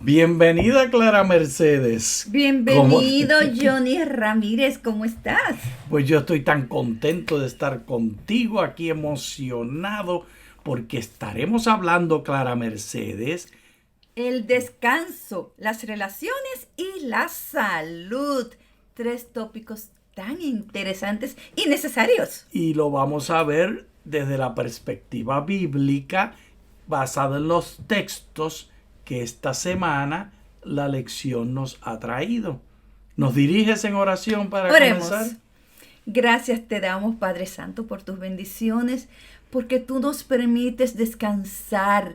Bienvenida, Clara Mercedes. Bienvenido, Johnny Ramírez, ¿cómo estás? Pues yo estoy tan contento de estar contigo aquí, emocionado, porque estaremos hablando, Clara Mercedes. El descanso, las relaciones y la salud. Tres tópicos tan interesantes y necesarios. Y lo vamos a ver desde la perspectiva bíblica, basada en los textos que esta semana la lección nos ha traído. ¿Nos diriges en oración para Oremos. comenzar? Gracias te damos, Padre Santo, por tus bendiciones, porque tú nos permites descansar.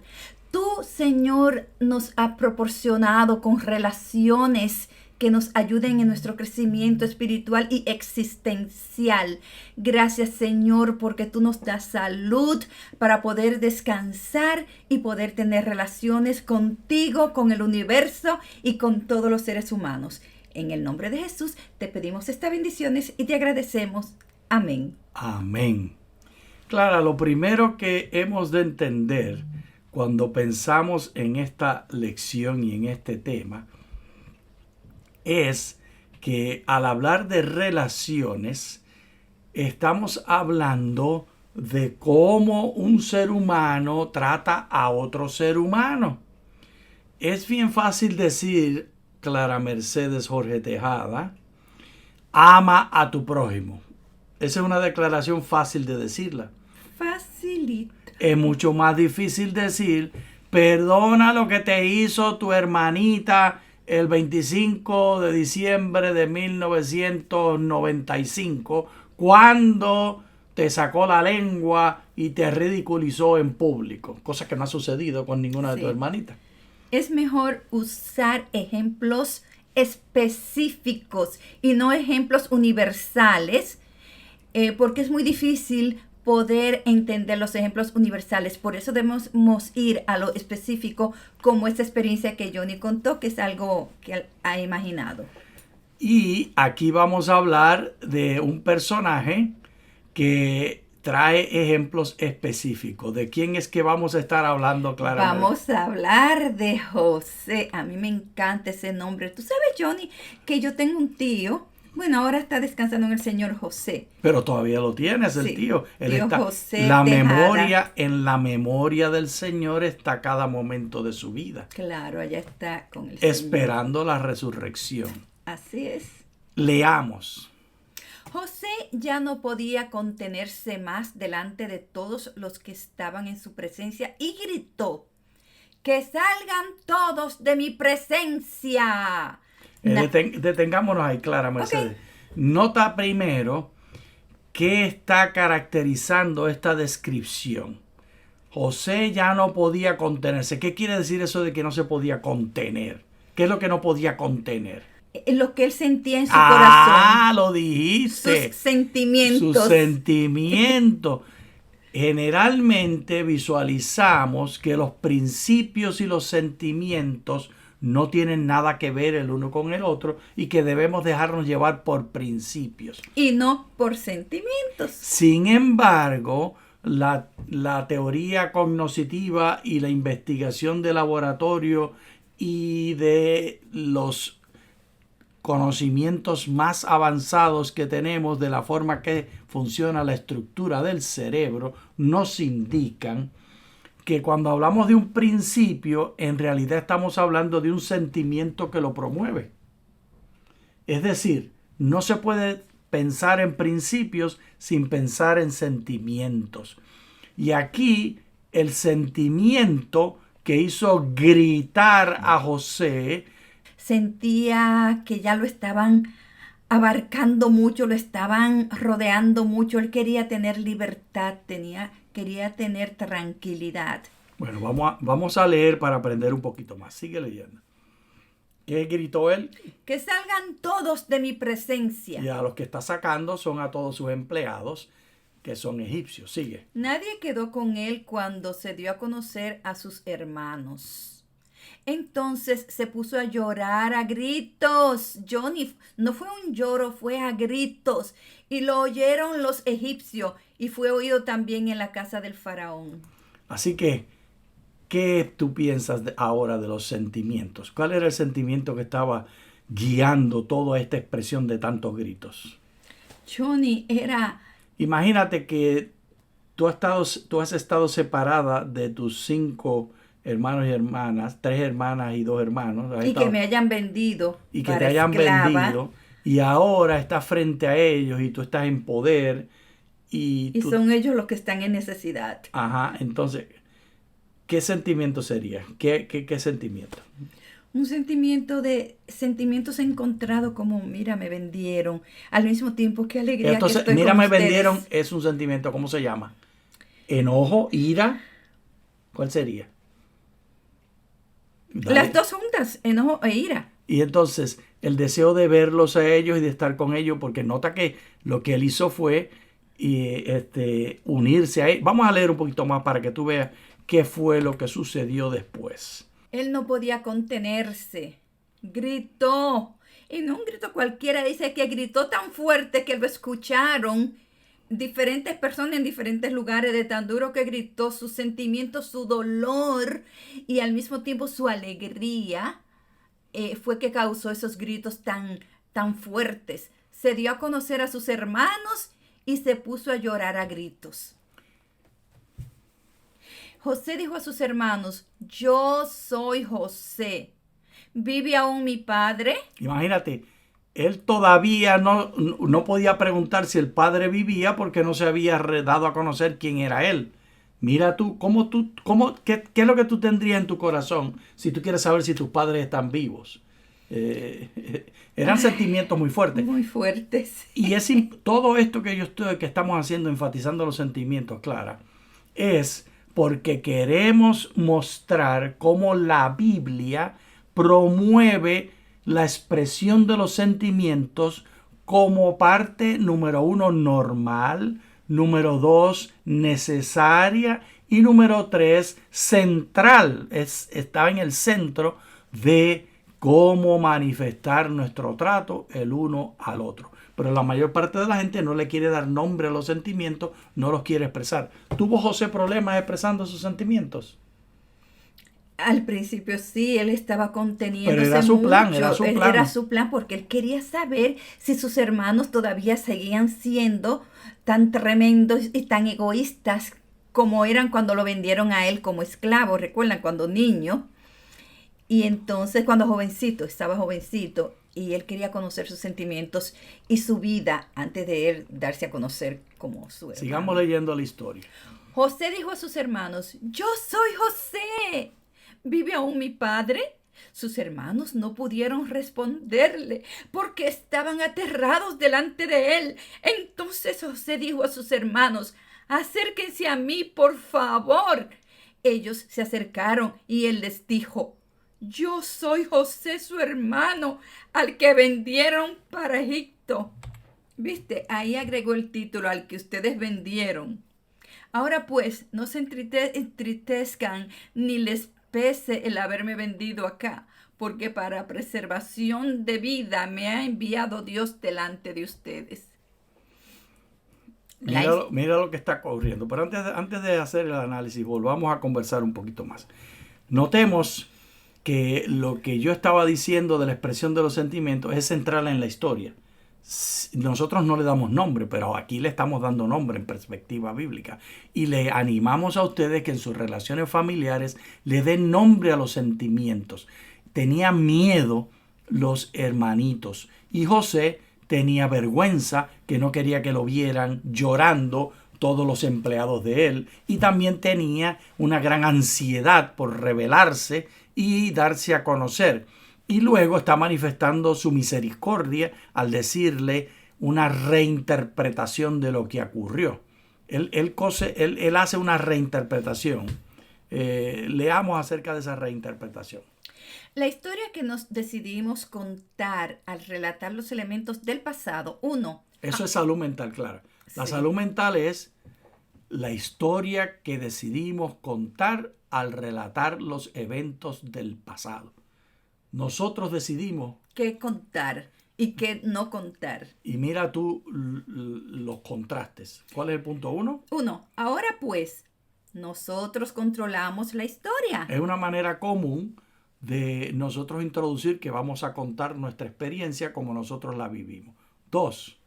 Tú, Señor, nos has proporcionado con relaciones que nos ayuden en nuestro crecimiento espiritual y existencial. Gracias, Señor, porque tú nos das salud para poder descansar y poder tener relaciones contigo, con el universo y con todos los seres humanos. En el nombre de Jesús te pedimos estas bendiciones y te agradecemos. Amén. Amén. Clara, lo primero que hemos de entender cuando pensamos en esta lección y en este tema es que al hablar de relaciones, estamos hablando de cómo un ser humano trata a otro ser humano. Es bien fácil decir, Clara Mercedes Jorge Tejada, ama a tu prójimo. Esa es una declaración fácil de decirla. Facilito. Es mucho más difícil decir, perdona lo que te hizo tu hermanita el 25 de diciembre de 1995, cuando te sacó la lengua y te ridiculizó en público, cosa que no ha sucedido con ninguna de tus hermanitas. Es mejor usar ejemplos específicos y no ejemplos universales, porque es muy difícil poder entender los ejemplos universales. Por eso debemos ir a lo específico, como esta experiencia que Johnny contó, que es algo que ha imaginado. Y aquí vamos a hablar de un personaje que trae ejemplos específicos. ¿De quién es que vamos a estar hablando, Clara? Vamos a hablar de José. A mí me encanta ese nombre. Tú sabes, Johnny, que yo tengo un tío. Bueno, ahora está descansando en el Señor José. Pero todavía lo tienes, el Sí, tío. Él tío está, José la Tejada. memoria, en la memoria del Señor está cada momento de su vida. Claro, allá está con el Señor. Esperando la resurrección. Así es. Leamos. José ya no podía contenerse más delante de todos los que estaban en su presencia y gritó: ¡que salgan todos de mi presencia! Detengámonos ahí, Clara Mercedes. Okay. Nota primero qué está caracterizando esta descripción. José ya no podía contenerse. ¿Qué quiere decir eso de que no se podía contener? ¿Qué es lo que no podía contener? Lo que él sentía en su corazón. Ah, lo dijiste. Sus sentimientos. Sus sentimientos. Generalmente visualizamos que los principios y los sentimientos no tienen nada que ver el uno con el otro y que debemos dejarnos llevar por principios. Y no por sentimientos. Sin embargo, la teoría cognitiva y la investigación de laboratorio y de los conocimientos más avanzados que tenemos de la forma que funciona la estructura del cerebro nos indican que cuando hablamos de un principio, en realidad estamos hablando de un sentimiento que lo promueve. Es decir, no se puede pensar en principios sin pensar en sentimientos. Y aquí el sentimiento que hizo gritar a José, sentía que ya lo estaban abarcando mucho, lo estaban rodeando mucho. Él quería tener libertad, quería tener tranquilidad. Bueno, vamos a leer para aprender un poquito más. Sigue leyendo. ¿Qué gritó él? Que salgan todos de mi presencia. Y a los que está sacando son a todos sus empleados, que son egipcios. Sigue. Nadie quedó con él cuando se dio a conocer a sus hermanos. Entonces se puso a llorar a gritos. Johnny, no fue un lloro, fue a gritos. Y lo oyeron los egipcios y fue oído también en la casa del faraón. Así que ¿Qué tú piensas ahora de los sentimientos? ¿Cuál era el sentimiento que estaba guiando toda esta expresión de tantos gritos? Johnny, era... Imagínate que tú has estado separada de tus 5 hermanos y hermanas, 3 hermanas y 2 hermanos. Y que me hayan vendido y que te para hayan esclava. vendido, y ahora estás frente a ellos y tú estás en poder Y tú, son ellos los que están en necesidad. ajá, entonces, ¿qué sentimiento sería? ¿Qué sentimiento? Un sentimiento de sentimientos encontrados como, mira, me vendieron. Al mismo tiempo, qué alegría Entonces, que estoy mira, con me ustedes. vendieron, es un sentimiento, ¿cómo se llama? Enojo, ira, ¿cuál sería? Dale. Las dos juntas, enojo e ira. Y entonces, el deseo de verlos a ellos y de estar con ellos, porque nota que lo que él hizo fue unirse a él. Vamos a leer un poquito más para que tú veas qué fue lo que sucedió después. Él no podía contenerse. Gritó. Y no un grito cualquiera. Dice que gritó tan fuerte que lo escucharon diferentes personas en diferentes lugares, de tan duro que gritó, sus sentimientos, su dolor y al mismo tiempo su alegría fue que causó esos gritos tan fuertes. Se dio a conocer a sus hermanos y se puso a llorar a gritos. José dijo a sus hermanos, yo soy José. ¿Vive aún mi padre? Imagínate, él todavía no podía preguntar si el padre vivía porque no se había dado a conocer quién era él. Mira tú, ¿qué es lo que tú tendrías en tu corazón si tú quieres saber si tus padres están vivos? Eran sentimientos muy fuertes. Muy fuertes. Y todo esto que estamos haciendo, enfatizando los sentimientos, Clara, es porque queremos mostrar cómo la Biblia promueve la expresión de los sentimientos como parte, número 1, normal, número 2, necesaria y número 3, central. Está en el centro de cómo manifestar nuestro trato el uno al otro. Pero la mayor parte de la gente no le quiere dar nombre a los sentimientos, no los quiere expresar. ¿Tuvo José problemas expresando sus sentimientos? Al principio sí, él estaba conteniéndose. Pero era su plan, mucho. era su plan. Era su plan porque él quería saber si sus hermanos todavía seguían siendo tan tremendos y tan egoístas como eran cuando lo vendieron a él como esclavo. ¿Recuerdan? Cuando niño. Y entonces cuando estaba jovencito, y él quería conocer sus sentimientos y su vida antes de él darse a conocer como su hermano. Sigamos leyendo la historia. José dijo a sus hermanos, yo soy José. ¿Vive aún mi padre? Sus hermanos no pudieron responderle porque estaban aterrados delante de él. Entonces José dijo a sus hermanos, acérquense a mí, por favor. Ellos se acercaron y él les dijo, yo soy José, su hermano, al que vendieron para Egipto. ¿Viste? Ahí agregó el título, al que ustedes vendieron. Ahora pues, no se entristezcan ni les pese el haberme vendido acá, porque para preservación de vida me ha enviado Dios delante de ustedes. Mira lo que está ocurriendo. Pero antes de hacer el análisis, volvamos a conversar un poquito más. Notemos que lo que yo estaba diciendo de la expresión de los sentimientos es central en la historia. Nosotros no le damos nombre, pero aquí le estamos dando nombre en perspectiva bíblica. Y le animamos a ustedes que en sus relaciones familiares le den nombre a los sentimientos. Tenían miedo los hermanitos. Y José tenía vergüenza, que no quería que lo vieran llorando todos los empleados de él. Y también tenía una gran ansiedad por revelarse y darse a conocer. Y luego está manifestando su misericordia al decirle una reinterpretación de lo que ocurrió. Él hace una reinterpretación. Leamos acerca de esa reinterpretación. La historia que nos decidimos contar al relatar los elementos del pasado, Eso es salud mental, Clara. La salud mental es la historia que decidimos contar al relatar los eventos del pasado. Nosotros decidimos qué contar y qué no contar. Y mira tú los contrastes. ¿Cuál es el punto 1? 1. Ahora pues, Nosotros controlamos la historia. Es una manera común de nosotros introducir que vamos a contar nuestra experiencia como nosotros la vivimos. 2.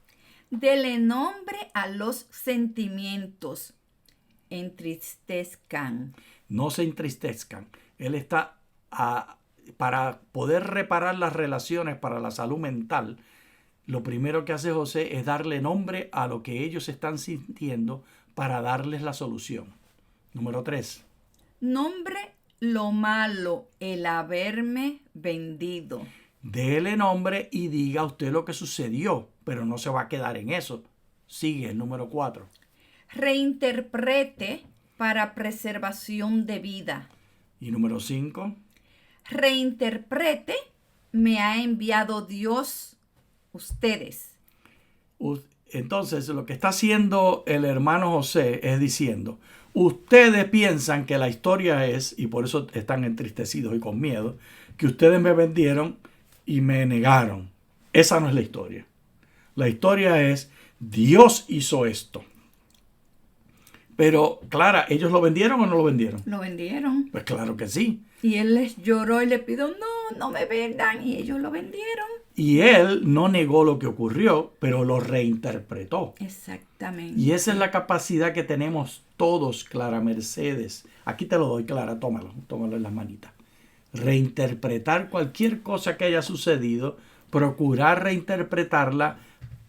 Dele nombre a los sentimientos. Entristezcan. No se entristezcan. Él está para poder reparar las relaciones para la salud mental. Lo primero que hace José es darle nombre a lo que ellos están sintiendo para darles la solución. Número 3. Nombre lo malo, el haberme vendido. Dele nombre y diga usted lo que sucedió, pero no se va a quedar en eso. Sigue el número 4. Reinterprete para preservación de vida. Y número 5. Reinterprete, me ha enviado Dios ustedes. Entonces, lo que está haciendo el hermano José es diciendo, ustedes piensan que la historia es, y por eso están entristecidos y con miedo, que ustedes me vendieron y me negaron. Esa no es la historia. La historia es, Dios hizo esto. Pero, Clara, ¿ellos lo vendieron o no lo vendieron? Lo vendieron. Pues claro que sí. Y él les lloró y le pidió, no me vendan. Y ellos lo vendieron. Y él no negó lo que ocurrió, pero lo reinterpretó. Exactamente. Y esa es la capacidad que tenemos todos, Clara Mercedes. Aquí te lo doy, Clara, tómalo en las manitas. Reinterpretar cualquier cosa que haya sucedido, procurar reinterpretarla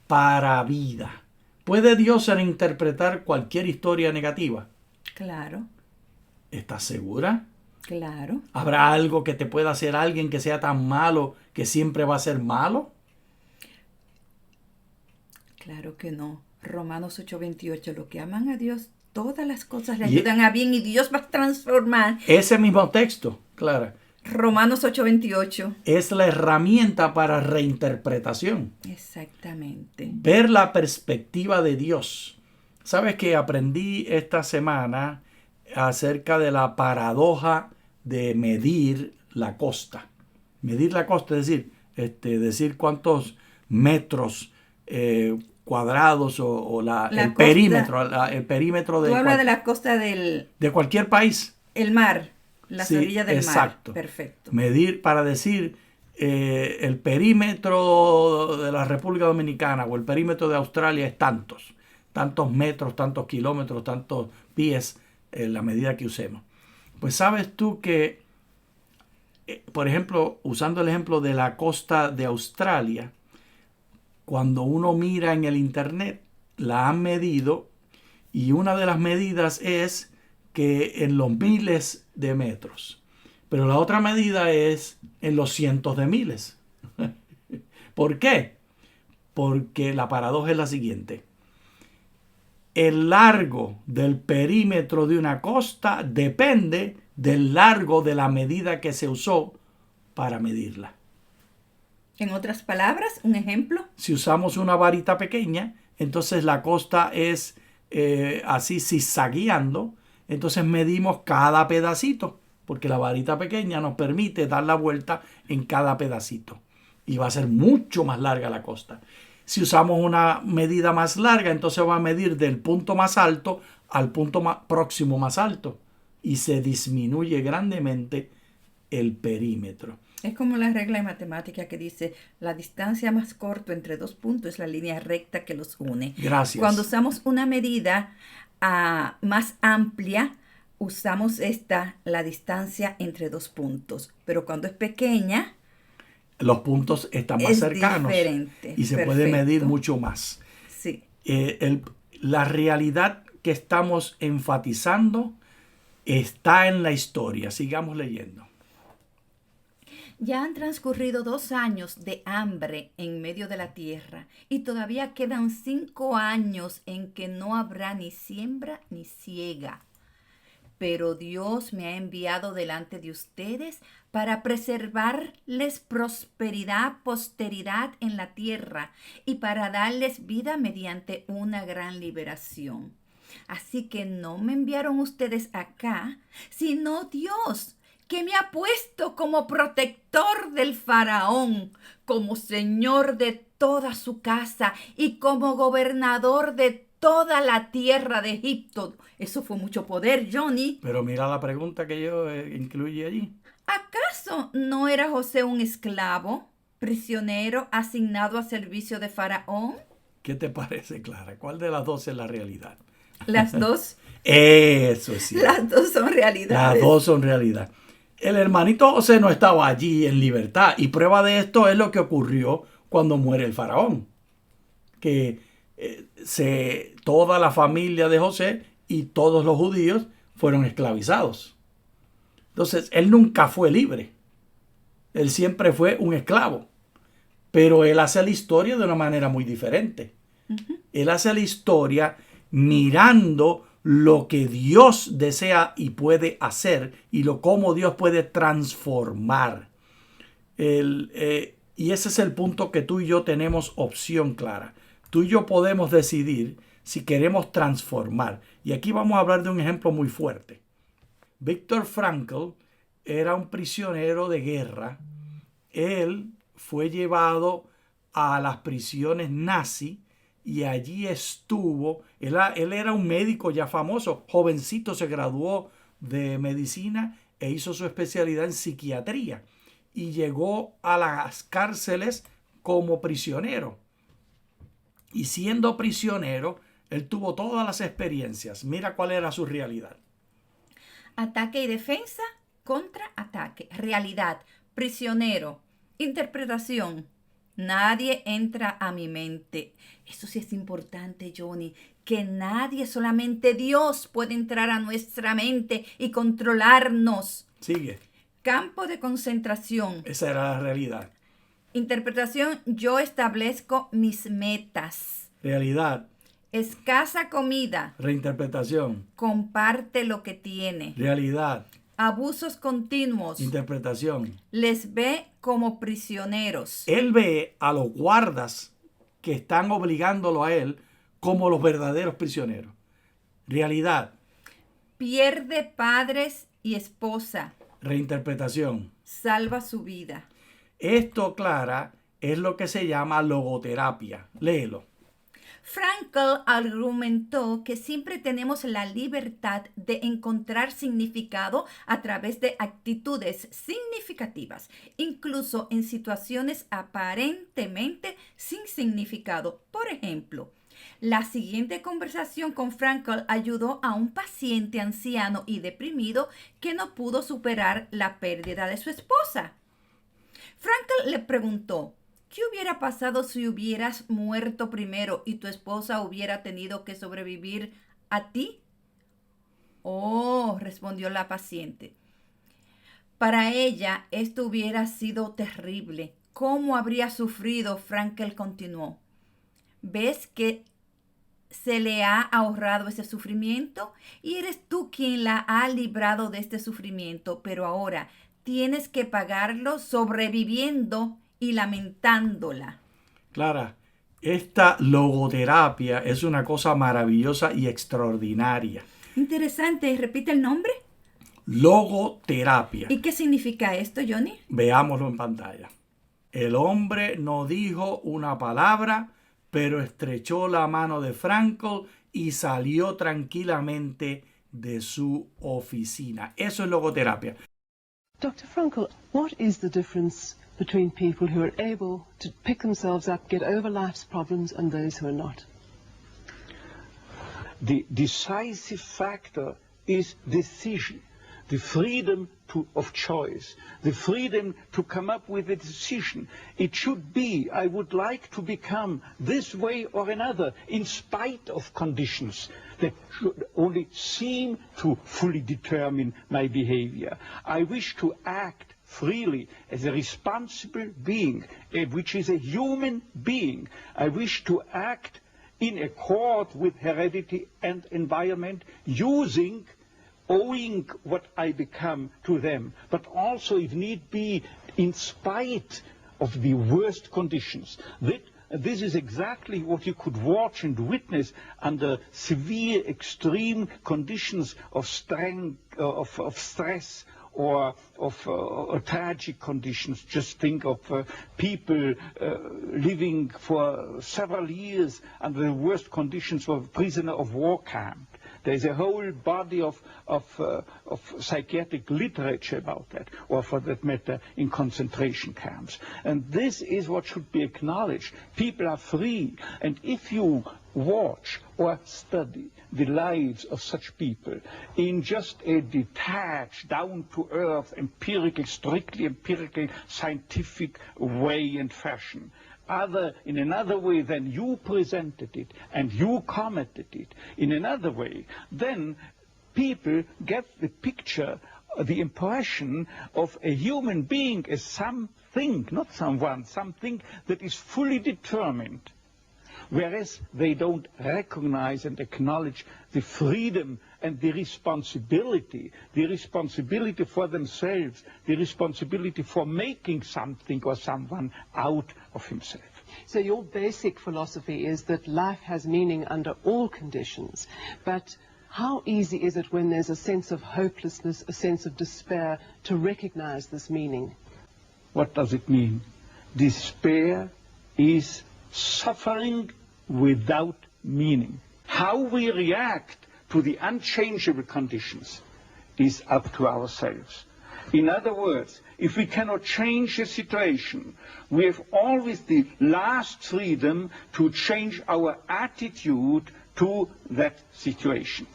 para vida. ¿Puede Dios reinterpretar cualquier historia negativa? Claro. ¿Estás segura? Claro. ¿Habrá algo que te pueda hacer alguien que sea tan malo que siempre va a ser malo? Claro que no. Romanos 8:28. Lo que aman a Dios, todas las cosas le ayudan a bien y Dios va a transformar. Ese mismo texto, Clara. Romanos 8:28. Es la herramienta para reinterpretación. Exactamente. Ver la perspectiva de Dios. ¿Sabes que aprendí esta semana acerca de la paradoja de medir la costa? Medir la costa, es decir, decir cuántos metros cuadrados el perímetro. El perímetro Tú hablas de la costa de cualquier país. El mar. Las orillas del exacto. mar. Perfecto. Medir para decir el perímetro de la República Dominicana o el perímetro de Australia es tantos metros, tantos kilómetros, tantos pies, la medida que usemos. Pues sabes tú que, por ejemplo, usando el ejemplo de la costa de Australia, cuando uno mira en el internet, la han medido y una de las medidas es que en los miles de metros. Pero la otra medida es en los cientos de miles. ¿Por qué? Porque la paradoja es la siguiente. El largo del perímetro de una costa depende del largo de la medida que se usó para medirla. En otras palabras, un ejemplo. Si usamos una varita pequeña, entonces la costa es así zigzagueando. Entonces medimos cada pedacito, porque la varita pequeña nos permite dar la vuelta en cada pedacito. Y va a ser mucho más larga la costa. Si usamos una medida más larga, entonces va a medir del punto más alto al punto próximo más alto. Y se disminuye grandemente el perímetro. Es como la regla de matemática que dice, la distancia más corta entre dos puntos es la línea recta que los une. Gracias. Cuando usamos una medida más amplia, usamos la distancia entre dos puntos. Pero cuando es pequeña, los puntos están más cercanos. Diferente. Y se puede medir mucho más. Sí. La realidad que estamos enfatizando está en la historia. Sigamos leyendo. Ya han transcurrido 2 años de hambre en medio de la tierra y todavía quedan 5 años en que no habrá ni siembra ni siega. Pero Dios me ha enviado delante de ustedes para preservarles prosperidad, posteridad en la tierra y para darles vida mediante una gran liberación. Así que no me enviaron ustedes acá, sino Dios, que me ha puesto como protector del faraón, como señor de toda su casa y como gobernador de toda la tierra de Egipto. Eso fue mucho poder, Johnny. Pero mira la pregunta que yo incluí allí. ¿Acaso no era José un esclavo, prisionero, asignado a servicio de Faraón? ¿Qué te parece, Clara? ¿Cuál de las dos es la realidad? Las dos. Eso es cierto. Las dos son realidades. Las dos son realidad. El hermanito José no estaba allí en libertad. Y prueba de esto es lo que ocurrió cuando muere el faraón. Que toda la familia de José y todos los judíos fueron esclavizados. Entonces, él nunca fue libre. Él siempre fue un esclavo. Pero él hace la historia de una manera muy diferente. Él hace la historia mirando lo que Dios desea y puede hacer y cómo Dios puede transformar. Y ese es el punto que tú y yo tenemos opción clara. Tú y yo podemos decidir si queremos transformar. Y aquí vamos a hablar de un ejemplo muy fuerte. Viktor Frankl era un prisionero de guerra. Él fue llevado a las prisiones nazi y allí estuvo. Él era un médico ya famoso. Jovencito se graduó de medicina e hizo su especialidad en psiquiatría. Y llegó a las cárceles como prisionero. Y siendo prisionero, él tuvo todas las experiencias. Mira cuál era su realidad. Ataque y defensa, contraataque. Realidad, prisionero, interpretación. Nadie entra a mi mente. Eso sí es importante, Johnny, que nadie, solamente Dios puede entrar a nuestra mente y controlarnos. Sigue. Campo de concentración. Esa era la realidad. Interpretación, yo establezco mis metas. Realidad. Escasa comida. Reinterpretación. Comparte lo que tiene. Realidad. Abusos continuos. Interpretación. Les ve como prisioneros. Él ve a los guardas que están obligándolo a él como los verdaderos prisioneros. Realidad. Pierde padres y esposa. Reinterpretación. Salva su vida. Esto, Clara, es lo que se llama logoterapia. Léelo. Frankl argumentó que siempre tenemos la libertad de encontrar significado a través de actitudes significativas, incluso en situaciones aparentemente sin significado. Por ejemplo, la siguiente conversación con Frankl ayudó a un paciente anciano y deprimido que no pudo superar la pérdida de su esposa. Frankl le preguntó: ¿qué hubiera pasado si hubieras muerto primero y tu esposa hubiera tenido que sobrevivir a ti? Oh, respondió la paciente. Para ella esto hubiera sido terrible. ¿Cómo habría sufrido? Frankl continuó. ¿Ves que se le ha ahorrado ese sufrimiento? Y eres tú quien la ha librado de este sufrimiento, pero ahora tienes que pagarlo sobreviviendo y lamentándola. Clara, esta logoterapia es una cosa maravillosa y extraordinaria. Interesante. ¿Repite el nombre? Logoterapia. ¿Y qué significa esto, Johnny? Veámoslo en pantalla. El hombre no dijo una palabra, pero estrechó la mano de Frankl y salió tranquilamente de su oficina. Eso es logoterapia. Dr. Frankl, what is the difference between people who are able to pick themselves up, get over life's problems, and those who are not? The decisive factor is decision, the freedom of choice, the freedom to come up with a decision. It should be, I would like to become this way or another, in spite of conditions that should only seem to fully determine my behavior. I wish to act freely as a responsible being, which is a human being. I wish to act in accord with heredity and environment, owing what I become to them, but also, if need be, in spite of the worst conditions. This is exactly what you could watch and witness under severe, extreme conditions of stress or of tragic conditions. Just think of people living for several years under the worst conditions of a prisoner of war camp. There's a whole body of psychiatric literature about that, or for that matter, in concentration camps. And this is what should be acknowledged. People are free, and if you watch or study the lives of such people in just a detached, down-to-earth, empirical, strictly empirical, scientific way and fashion, in another way than you presented it and you commented it in another way, then people get the picture, the impression of a human being as something, not someone, something that is fully determined, whereas they don't recognize and acknowledge the freedom and the responsibility for themselves, the responsibility for making something or someone out of himself. So your basic philosophy is that life has meaning under all conditions, but how easy is it when there's a sense of hopelessness, a sense of despair, to recognize this meaning? What does it mean? Despair is suffering without meaning. How we react to the unchangeable conditions is up to ourselves. In other words, if we cannot change a situation, we have always the last freedom to change our attitude to that situation.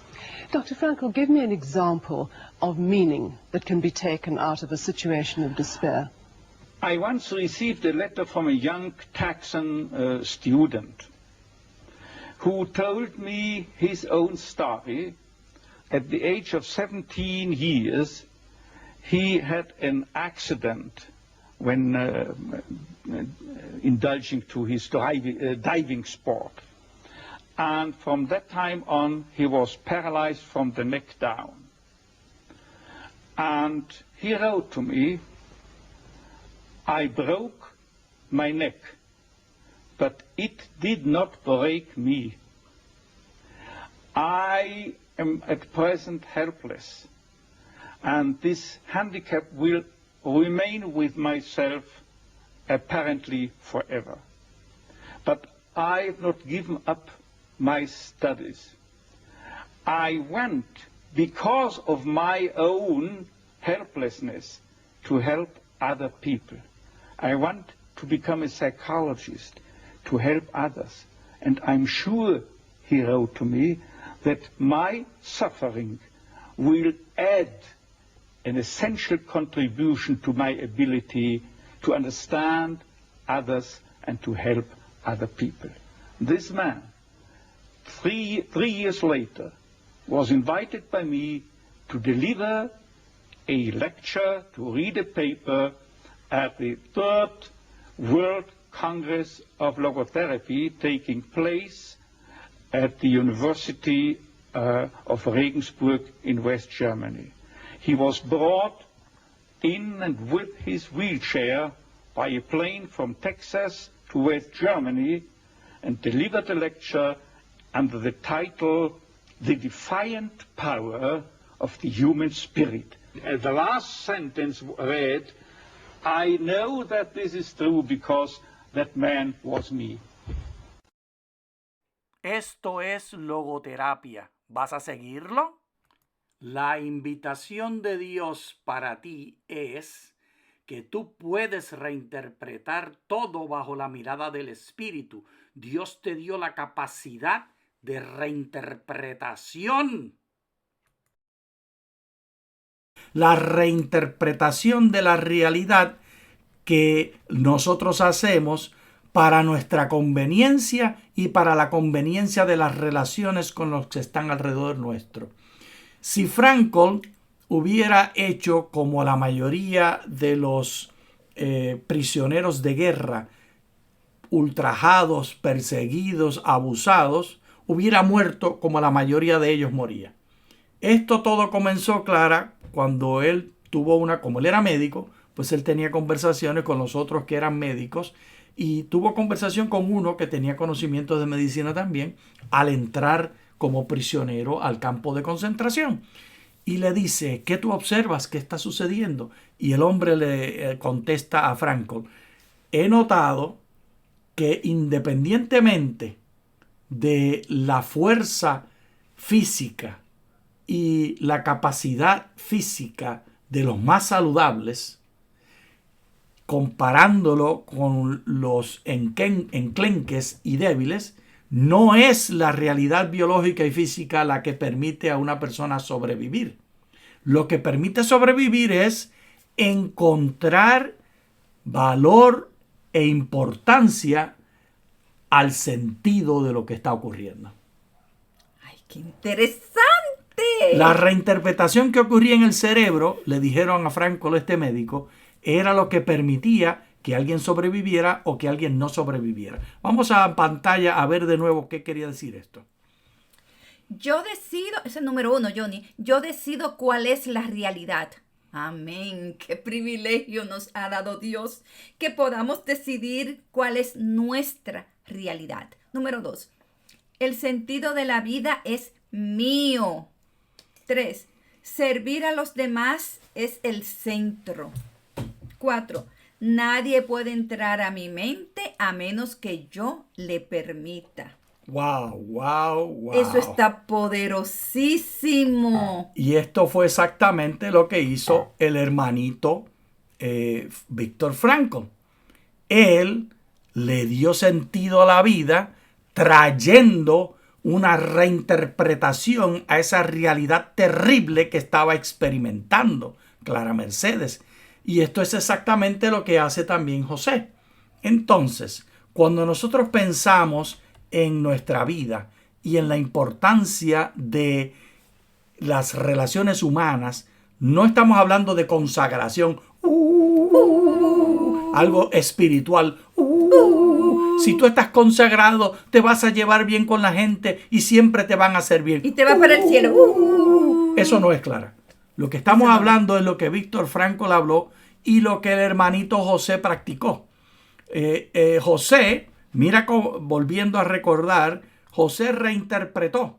Dr. Frankl, give me an example of meaning that can be taken out of a situation of despair. I once received a letter from a young Texan student who told me his own story. At the age of 17 years, he had an accident when indulging to his diving sport. And from that time on, he was paralyzed from the neck down. And he wrote to me, "I broke my neck, but it did not break me. I am at present helpless, and this handicap will remain with myself apparently forever. But I have not given up my studies. I went, because of my own helplessness, to help other people. I want to become a psychologist, to help others. And I'm sure," he wrote to me, "that my suffering will add an essential contribution to my ability to understand others and to help other people." This man, three years later, was invited by me to deliver a lecture, to read a paper at the 3rd World Congress of Logotherapy taking place at the University of Regensburg in West Germany. He was brought in and with his wheelchair by a plane from Texas to West Germany and delivered a lecture under the title, "The Defiant Power of the Human Spirit." The last sentence read, "I know that this is true because that man was me." Esto es logoterapia. ¿Vas a seguirlo? La invitación de Dios para ti es que tú puedes reinterpretar todo bajo la mirada del Espíritu. Dios te dio la capacidad de reinterpretación. La reinterpretación de la realidad que nosotros hacemos para nuestra conveniencia y para la conveniencia de las relaciones con los que están alrededor nuestro. Si Frankl hubiera hecho como la mayoría de los prisioneros de guerra, ultrajados, perseguidos, abusados, hubiera muerto como la mayoría de ellos moría. Esto todo comenzó, Clara, cuando él como él era médico, pues él tenía conversaciones con los otros que eran médicos y tuvo conversación con uno que tenía conocimientos de medicina también al entrar como prisionero al campo de concentración. y le dice, ¿qué tú observas? ¿Qué está sucediendo? Y el hombre le contesta a Frankl, he notado que independientemente de la fuerza física y la capacidad física de los más saludables, comparándolo con los enclenques y débiles, no es la realidad biológica y física la que permite a una persona sobrevivir. Lo que permite sobrevivir es encontrar valor e importancia al sentido de lo que está ocurriendo. ¡Ay, qué interesante! La reinterpretación que ocurría en el cerebro, le dijeron a Frankl, este médico, era lo que permitía que alguien sobreviviera o que alguien no sobreviviera. Vamos a pantalla a ver de nuevo qué quería decir esto. Yo decido, ese es el número 1, Johnny, yo decido cuál es la realidad. Amén, qué privilegio nos ha dado Dios que podamos decidir cuál es nuestra realidad. Número 2, el sentido de la vida es mío. 3, servir a los demás es el centro. 4, nadie puede entrar a mi mente a menos que yo le permita. Wow. Eso está poderosísimo. Y esto fue exactamente lo que hizo el hermanito Viktor Frankl. Él le dio sentido a la vida trayendo una reinterpretación a esa realidad terrible que estaba experimentando Clara Mercedes. Y esto es exactamente lo que hace también José. Entonces, cuando nosotros pensamos en nuestra vida y en la importancia de las relaciones humanas, no estamos hablando de consagración, algo espiritual. Si tú estás consagrado, te vas a llevar bien con la gente y siempre te van a hacer bien. Y te vas para el cielo. Eso no es Clara. Lo que estamos hablando es lo que Viktor Frankl habló y lo que el hermanito José practicó. José, mira, volviendo a recordar, José reinterpretó.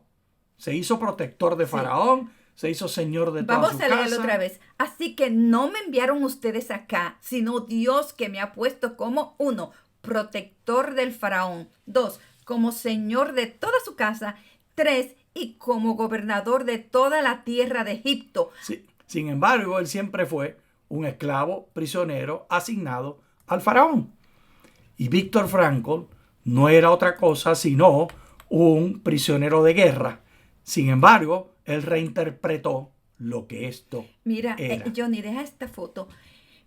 Se hizo protector de Faraón, se hizo señor de toda su casa. Vamos a leerlo otra vez. Así que no me enviaron ustedes acá, sino Dios que me ha puesto como 1, protector del Faraón. 2, como señor de toda su casa. 3, y como gobernador de toda la tierra de Egipto. Sí. Sin embargo, él siempre fue un esclavo prisionero asignado al faraón. Y Viktor Frankl no era otra cosa sino un prisionero de guerra. Sin embargo, él reinterpretó lo que esto Mira, era. Johnny, deja esta foto.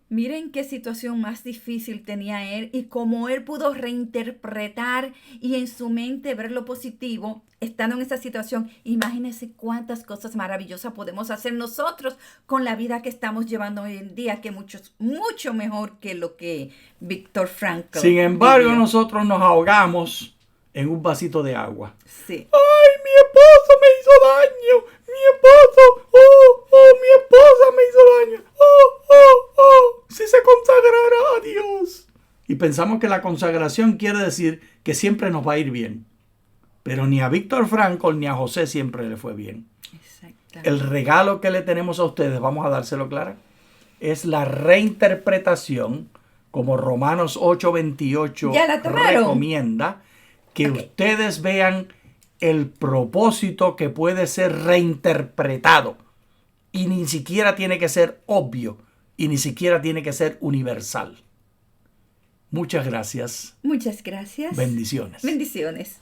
Miren qué situación más difícil tenía él y cómo él pudo reinterpretar y en su mente ver lo positivo estando en esa situación. Imagínense cuántas cosas maravillosas podemos hacer nosotros con la vida que estamos llevando hoy en día, que mucho mejor que lo que Viktor Frankl. Sin embargo, vivió. nosotros nos ahogamos en un vasito de agua. Sí. ¡Ay, mi esposo me hizo daño! ¡Mi esposo! Mi esposa me hizo daño! Si se consagrara a Dios. Y pensamos que la consagración quiere decir que siempre nos va a ir bien. Pero ni a Viktor Frankl ni a José siempre le fue bien. Exactamente. El regalo que le tenemos a ustedes, vamos a dárselo Clara, es la reinterpretación, como Romanos 8:28 ¿Ya la tomaron? recomienda, que ustedes vean el propósito que puede ser reinterpretado. Y ni siquiera tiene que ser obvio. Y ni siquiera tiene que ser universal. Muchas gracias. Muchas gracias. Bendiciones. Bendiciones.